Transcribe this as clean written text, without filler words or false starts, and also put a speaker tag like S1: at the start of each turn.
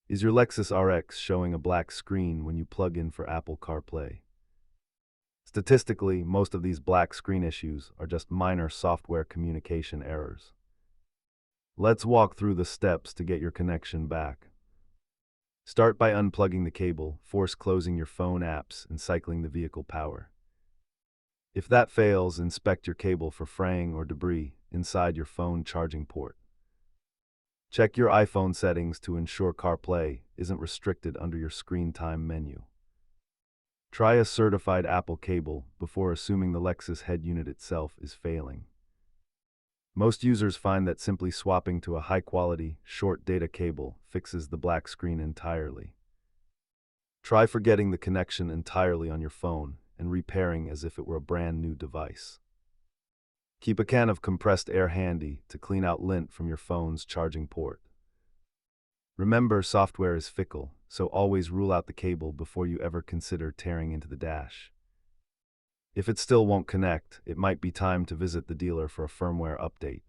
S1: Is your Lexus RX showing a black screen when you plug in for Apple CarPlay? Statistically, most of these black screen issues are just minor software communication errors. Let's walk through the steps to get your connection back. Start by unplugging the cable, force closing your phone apps, and cycling the vehicle power. If that fails, inspect your cable for fraying or debris inside your phone charging port. Check your iPhone settings to ensure CarPlay isn't restricted under your screen time menu. Try a certified Apple cable before assuming the Lexus head unit itself is failing. Most users find that simply swapping to a high-quality, short data cable fixes the black screen entirely. Try forgetting the connection entirely on your phone and repairing as if it were a brand new device. Keep a can of compressed air handy to clean out lint from your phone's charging port. Remember, software is fickle, so always rule out the cable before you ever consider tearing into the dash. If it still won't connect, it might be time to visit the dealer for a firmware update.